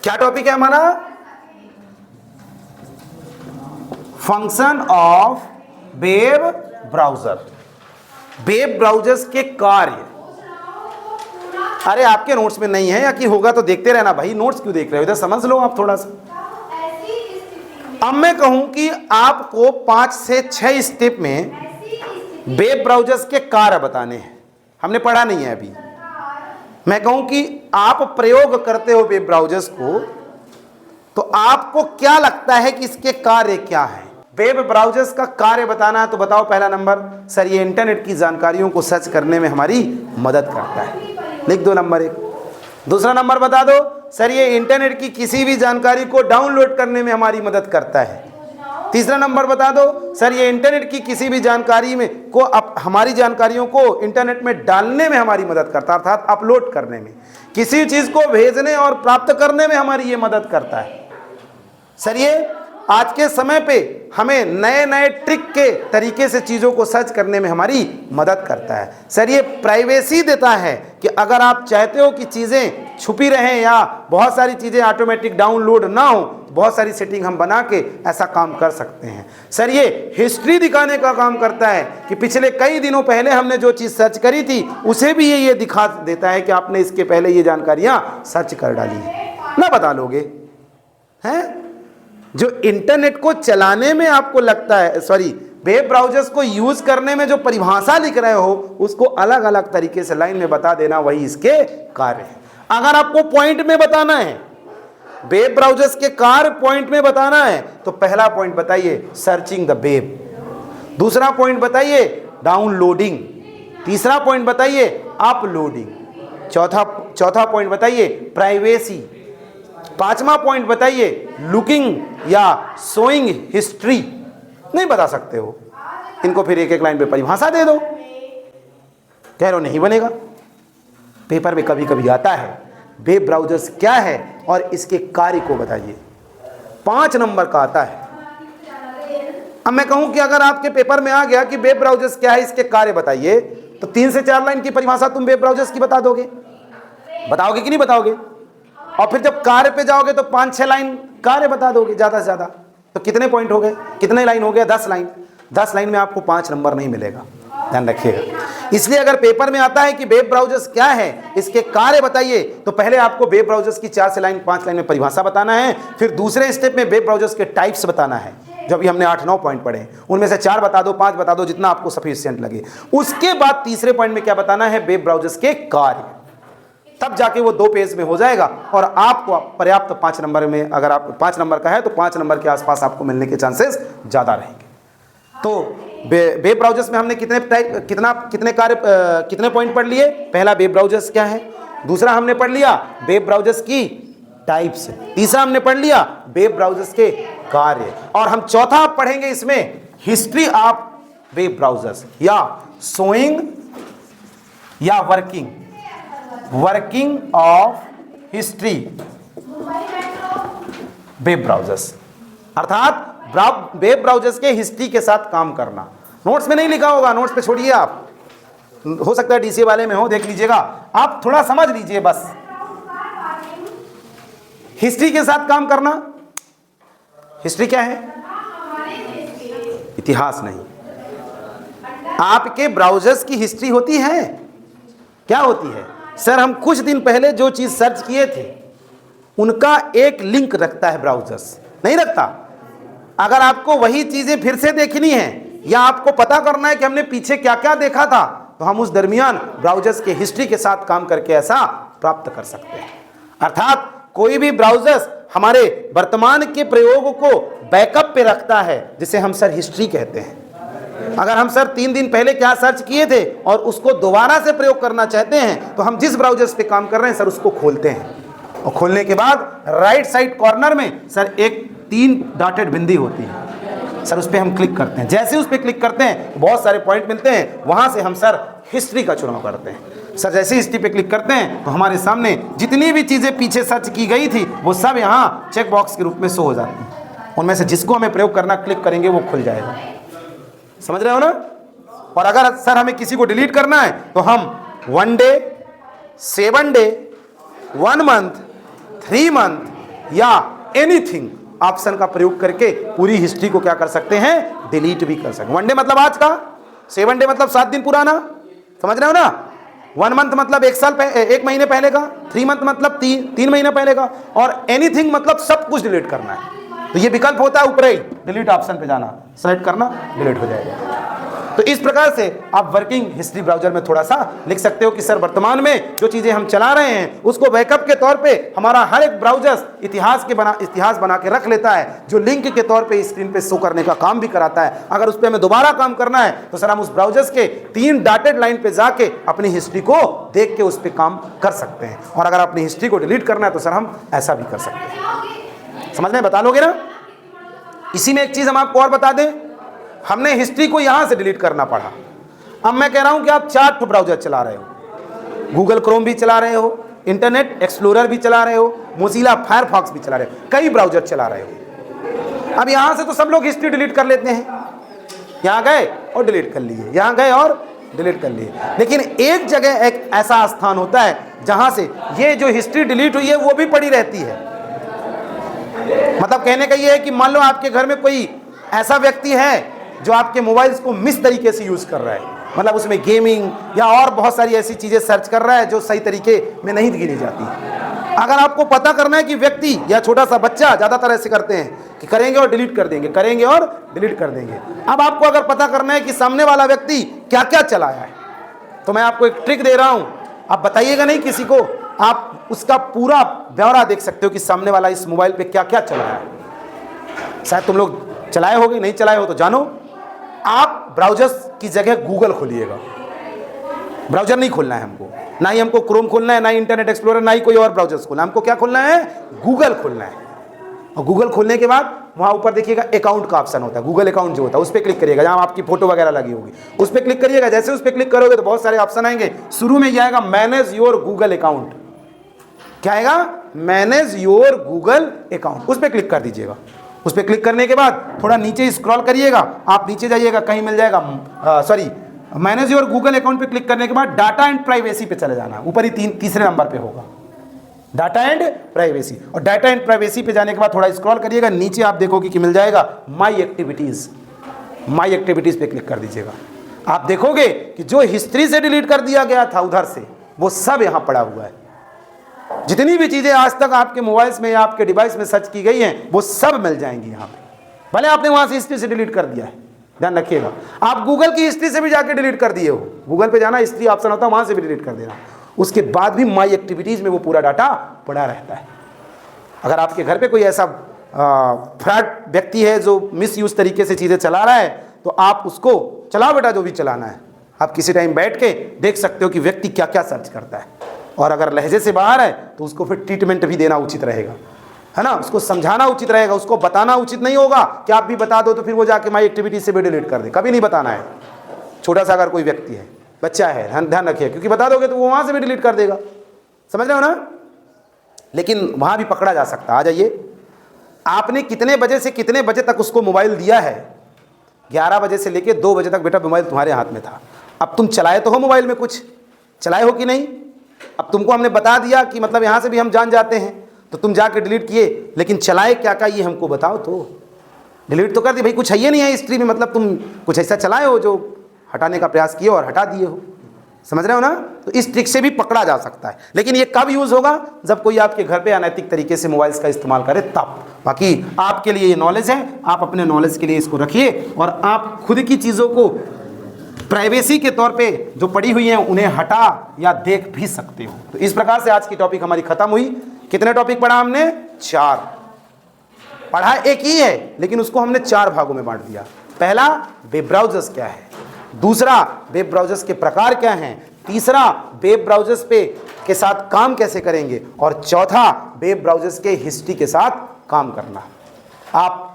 क्या टॉपिक है हमारा? Function of web browser, web browsers के कार्य। अरे आपके नोट्स में नहीं है या कि होगा तो देखते रहना भाई, नोट्स क्यों देख रहे हो, इधर समझ लो आप थोड़ा सा। अब मैं कहूं कि आपको 5 से 6 स्टेप में वेब ब्राउजर्स के कार्य बताने हैं, हमने पढ़ा नहीं है अभी। मैं कहूं कि आप प्रयोग करते हो वेब ब्राउजर्स को, तो आपको क्या लगता है कि इसके कार्य क्या है? वेब ब्राउजर्स का कार्य बताना है तो बताओ पहला नंबर, सर ये इंटरनेट की जानकारियों को सर्च करने में हमारी मदद करता है, लिख दो नंबर 1। दूसरा नंबर बता दो, सर ये इंटरनेट की किसी भी जानकारी को डाउनलोड करने में हमारी मदद करता है। तीसरा नंबर बता दो, सर ये इंटरनेट की किसी भी जानकारी में को हमारी जानकारियों को इंटरनेट में डालने में हमारी मदद करता है, अर्थात अपलोड करने में, किसी चीज को भेजने और प्राप्त करने में हमारी ये मदद करता है। सर ये आज के समय पे हमें नए नए ट्रिक के तरीके से चीज़ों को सर्च करने में हमारी मदद करता है। सर ये प्राइवेसी देता है कि अगर आप चाहते हो कि चीज़ें छुपी रहें या बहुत सारी चीज़ें ऑटोमेटिक डाउनलोड ना हो, बहुत सारी सेटिंग हम बना के ऐसा काम कर सकते हैं। सर ये हिस्ट्री दिखाने का काम करता है कि पिछले कई दिनों पहले हमने जो चीज़ सर्च करी थी उसे भी ये दिखा देता है कि आपने इसके पहले ये जानकारियाँ सर्च कर डाली है, ना बता लोगे हैं? जो इंटरनेट को चलाने में आपको लगता है, सॉरी वेब ब्राउजर्स को यूज करने में जो परिभाषा लिख रहे हो उसको अलग अलग तरीके से लाइन में बता देना, वही इसके कार्य है। अगर आपको पॉइंट में बताना है, वेब ब्राउजर्स के कार्य पॉइंट में बताना है, तो पहला पॉइंट बताइए सर्चिंग द वेब, दूसरा पॉइंट बताइए डाउनलोडिंग, तीसरा पॉइंट बताइए अपलोडिंग, चौथा पॉइंट बताइए प्राइवेसी, पांचवा पॉइंट बताइए लुकिंग या शोइंग हिस्ट्री। नहीं बता सकते हो इनको, फिर एक एक लाइन पे परिभाषा दे दो, कह रहे हो नहीं बनेगा। पेपर में कभी कभी आता है वेब ब्राउजर्स क्या है और इसके कार्य को बताइए, 5 नंबर का आता है। अब मैं कहूं कि अगर आपके पेपर में आ गया कि वेब ब्राउजर्स क्या है इसके कार्य बताइए, तो 3 से 4 लाइन की परिभाषा तुम वेब ब्राउजर्स की बता दोगे, बताओगे कि नहीं बताओगे? और फिर जब कार्य पे जाओगे तो 5-6 लाइन कार्य बता दोगे ज़्यादा से ज़्यादा। तो कितने पॉइंट हो गए, कितने लाइन हो गया? 10 लाइन। 10 लाइन में आपको 5 नंबर नहीं मिलेगा, ध्यान रखिएगा। इसलिए अगर पेपर में आता है कि वेब ब्राउजर्स क्या है इसके कार्य बताइए, तो पहले आपको वेब ब्राउजर्स की 4 से 5 लाइन में परिभाषा बताना है। फिर दूसरे स्टेप में वेब ब्राउजर्स के टाइप्स बताना है, जो अभी हमने 8-9 पॉइंट पढ़े, उनमें से 4 बता दो, 5 बता दो, जितना आपको सफिशिएंट लगे। उसके बाद तीसरे पॉइंट में क्या बताना है? वेब ब्राउजर्स के कार्य। तब जाके वो 2 पेज में हो जाएगा और आपको पर्याप्त 5 नंबर में, अगर आप 5 नंबर का है तो 5 नंबर के आसपास आपको मिलने के चांसेस ज़्यादा रहेंगे। तो वेब ब्राउजर्स में हमने कितने पॉइंट पढ़ लिए? पहला वेब ब्राउजर्स क्या है, दूसरा हमने पढ़ लिया वेब ब्राउजर्स की टाइप्स, तीसरा हमने पढ़ लिया वेब ब्राउजर्स के कार्य, और हम चौथा पढ़ेंगे इसमें हिस्ट्री ऑफ वेब ब्राउजर्स या शोइंग या working of history web browsers, अर्थात वेब ब्राउजर्स के हिस्ट्री के साथ काम करना। नोट्स में नहीं लिखा होगा, नोट्स पे छोड़िए आप, हो सकता है डीसीए वाले में हो, देख लीजिएगा, आप थोड़ा समझ लीजिए बस। हिस्ट्री के साथ काम करना, हिस्ट्री क्या है? इतिहास नहीं। आपके ब्राउजर्स की हिस्ट्री होती है, क्या होती है? सर हम कुछ दिन पहले जो चीज सर्च किए थे उनका एक लिंक रखता है ब्राउजर्स, नहीं रखता? अगर आपको वही चीजें फिर से देखनी है या आपको पता करना है कि हमने पीछे क्या क्या देखा था, तो हम उस दरमियान ब्राउजर्स के हिस्ट्री के साथ काम करके ऐसा प्राप्त कर सकते हैं। अर्थात कोई भी ब्राउजर्स हमारे वर्तमान के प्रयोग को बैकअप पे रखता है, जिसे हम सर हिस्ट्री कहते हैं। अगर हम सर 3 दिन पहले क्या सर्च किए थे और उसको दोबारा से प्रयोग करना चाहते हैं, तो हम जिस ब्राउजर्स पे काम कर रहे हैं सर उसको खोलते हैं, और खोलने के बाद राइट साइड कॉर्नर में सर एक 3 डॉटेड बिंदी होती है, सर उस पर हम क्लिक करते हैं। जैसे उस पर क्लिक करते हैं बहुत सारे पॉइंट मिलते हैं, वहां से हम सर हिस्ट्री का चुनाव करते हैं। सर जैसे हिस्ट्री पे क्लिक करते हैं तो हमारे सामने जितनी भी चीज़ें पीछे सर्च की गई थी वो सब यहाँ चेक बॉक्स के रूप में शो हो जाती हैं। उनमें से जिसको हमें प्रयोग करना क्लिक करेंगे वो खुल जाएगा, समझ रहे हो ना? और अगर सर हमें किसी को डिलीट करना है तो हम 1 डे, 7 डे, 1 मंथ, 3 मंथ, या एनीथिंग ऑप्शन का प्रयोग करके पूरी हिस्ट्री को क्या कर सकते हैं, डिलीट भी कर सकते हैं। 1 डे मतलब आज का, 7 डे मतलब 7 दिन पुराना, समझ रहे हो ना। 1 मंथ मतलब 1 महीने पहले का, 3 मंथ मतलब 3 महीने पहले का, और एनीथिंग मतलब सब कुछ डिलीट करना है। तो ये विकल्प होता है ऊपर ही, डिलीट ऑप्शन पे जाना, सेलेक्ट करना, डिलीट हो जाएगा। तो इस प्रकार से आप वर्किंग हिस्ट्री ब्राउजर में थोड़ा सा लिख सकते हो कि सर वर्तमान में जो चीजें हम चला रहे हैं उसको बैकअप के तौर पे हमारा हर एक ब्राउजर इतिहास बना के रख लेता है, जो लिंक के तौर पे स्क्रीन पे शो करने का काम भी कराता है। अगर उस पर हमें दोबारा काम करना है तो सर हम उस ब्राउजर्स के 3 डॉटेड लाइन पे जाके अपनी हिस्ट्री को देख के उस पर काम कर सकते हैं। और अगर अपनी हिस्ट्री को डिलीट करना है तो सर हम ऐसा भी कर सकते हैं। समझ में बता लोगे ना। इसी में एक चीज हम आपको और बता दें, हमने हिस्ट्री को यहां से डिलीट करना पड़ा। अब मैं कह रहा हूं कि आप 4 ब्राउजर चला रहे हो, गूगल क्रोम भी चला रहे हो, इंटरनेट एक्सप्लोरर भी चला रहे हो, मोजिला फायरफॉक्स भी चला रहे हो, कई ब्राउजर चला रहे हो। अब यहां से तो सब लोग हिस्ट्री डिलीट कर लेते हैं, यहां गए और डिलीट कर लिए, यहां गए और डिलीट कर लिए। लेकिन एक जगह एक ऐसा स्थान होता है जहां से ये जो हिस्ट्री डिलीट हुई है वो भी पड़ी रहती है। मतलब कहने का ये है कि मान लो आपके घर में कोई ऐसा व्यक्ति है जो आपके मोबाइल्स को मिस तरीके से यूज कर रहा है, मतलब उसमें गेमिंग या और बहुत सारी ऐसी चीजें सर्च कर रहा है जो सही तरीके में नहीं गिनी जाती। अगर आपको पता करना है कि व्यक्ति या छोटा सा बच्चा ज्यादातर ऐसे करते हैं कि करेंगे और डिलीट कर देंगे, करेंगे और डिलीट कर देंगे। अब आपको अगर पता करना है कि सामने वाला व्यक्ति क्या क्या चलाया है, तो मैं आपको एक ट्रिक दे रहा हूं। आप बताइएगा नहीं किसी को, आप उसका पूरा ब्यौरा देख सकते हो कि सामने वाला इस मोबाइल पे क्या क्या चलाया है। शायद तुम लोग चलाए होगे, नहीं चलाए हो तो जानो। आप ब्राउजर्स की जगह गूगल खोलिएगा। ब्राउजर नहीं खोलना है हमको, ना ही हमको क्रोम खोलना है, ना ही इंटरनेट एक्सप्लोरर, ना ही कोई और ब्राउजर्स खोलना है। हमको क्या खोलना है, गूगल खोलना है। और गूगल खोलने के बाद वहां ऊपर देखिएगा अकाउंट का ऑप्शन होता है, गूगल अकाउंट जो होता है उस पर क्लिक करिएगा, जहां आपकी फोटो वगैरह लगी होगी उस पर क्लिक करिएगा। जैसे उस पर क्लिक करोगे तो बहुत सारे ऑप्शन आएंगे। शुरू में यह आएगा मैनेज योर गूगल अकाउंट। क्या आएगा, मैनेज योर गूगल अकाउंट, उस पर क्लिक कर दीजिएगा। उस पर क्लिक करने के बाद थोड़ा नीचे स्क्रॉल करिएगा, आप नीचे जाइएगा, कहीं मिल जाएगा मैनेज योर गूगल अकाउंट पे क्लिक करने के बाद डाटा एंड प्राइवेसी पे चले जाना, ऊपर ही तीसरे नंबर पे होगा डाटा एंड प्राइवेसी। और डाटा एंड प्राइवेसी पे जाने के बाद थोड़ा स्क्रॉल करिएगा, नीचे आप देखोगे कि मिल जाएगा माई एक्टिविटीज। माई एक्टिविटीज पे क्लिक कर दीजिएगा। आप देखोगे कि जो हिस्ट्री से डिलीट कर दिया गया था उधर से, वो सब यहाँ पड़ा हुआ है। जितनी भी चीजें आज तक आपके मोबाइल्स में या आपके डिवाइस में सर्च की गई हैं वो सब मिल जाएंगी यहाँ पे। भले आपने वहां से हिस्ट्री से डिलीट कर दिया है, ध्यान रखिएगा। आप गूगल की हिस्ट्री से भी जाके डिलीट कर दिए हो, गूगल पे जाना, हिस्ट्री ऑप्शन होता है, वहां से भी डिलीट कर देना। उसके बाद भी माई एक्टिविटीज में वो पूरा डाटा पड़ा रहता है। अगर आपके घर पे कोई ऐसा फ्रॉड व्यक्ति है जो मिस यूज तरीके से चीजें चला रहा है, तो आप उसको चलाओ बेटा, जो भी चलाना है। आप किसी टाइम बैठ के देख सकते हो कि व्यक्ति क्या क्या सर्च करता है, और अगर लहजे से बाहर है तो उसको फिर ट्रीटमेंट भी देना उचित रहेगा, है ना। उसको समझाना उचित रहेगा, उसको बताना उचित नहीं होगा कि आप भी बता दो तो फिर वो जाके माई एक्टिविटी से भी डिलीट कर दे। कभी नहीं बताना है। छोटा सा अगर कोई व्यक्ति है, बच्चा है, ध्यान रखिए, क्योंकि बता दोगे तो वो वहां से भी डिलीट कर देगा, समझ रहे हो ना। लेकिन वहां भी पकड़ा जा सकता है। आ जाइए, आपने कितने बजे से कितने बजे तक उसको मोबाइल दिया है? 11 बजे से लेके 2 बजे तक बेटा मोबाइल तुम्हारे हाथ में था। अब तुम चलाए तो हो, मोबाइल में कुछ चलाए हो कि नहीं? अब तुमको हमने बता दिया कि मतलब यहाँ से भी हम जान जाते हैं, तो तुम जाके डिलीट किए, लेकिन चलाए क्या क्या ये हमको बताओ। तो डिलीट तो कर दी भाई, कुछ है ये नहीं है हिस्ट्री में, मतलब तुम कुछ ऐसा चलाए हो जो हटाने का प्रयास किए और हटा दिए हो, समझ रहे हो ना। तो इस ट्रिक से भी पकड़ा जा सकता है। लेकिन ये कब यूज होगा? जब कोई आपके घर पे अनैतिक तरीके से मोबाइल्स का इस्तेमाल करे तब। बाकी आपके लिए ये नॉलेज है, आप अपने नॉलेज के लिए इसको रखिए, और आप खुद की चीज़ों को प्राइवेसी के तौर पे जो पड़ी हुई हैं उन्हें हटा या देख भी सकते हो। तो इस प्रकार से आज की टॉपिक हमारी खत्म हुई। कितने टॉपिक पढ़ा हमने? 4 पढ़ा, एक ही है लेकिन उसको हमने 4 भागों में बांट दिया। पहला, वेब ब्राउजर्स क्या है। दूसरा, वेब ब्राउजर्स के प्रकार क्या हैं। तीसरा, वेब ब्राउजर्स पे के साथ काम कैसे करेंगे। और चौथा, वेब ब्राउजर्स के हिस्ट्री के साथ काम करना। आप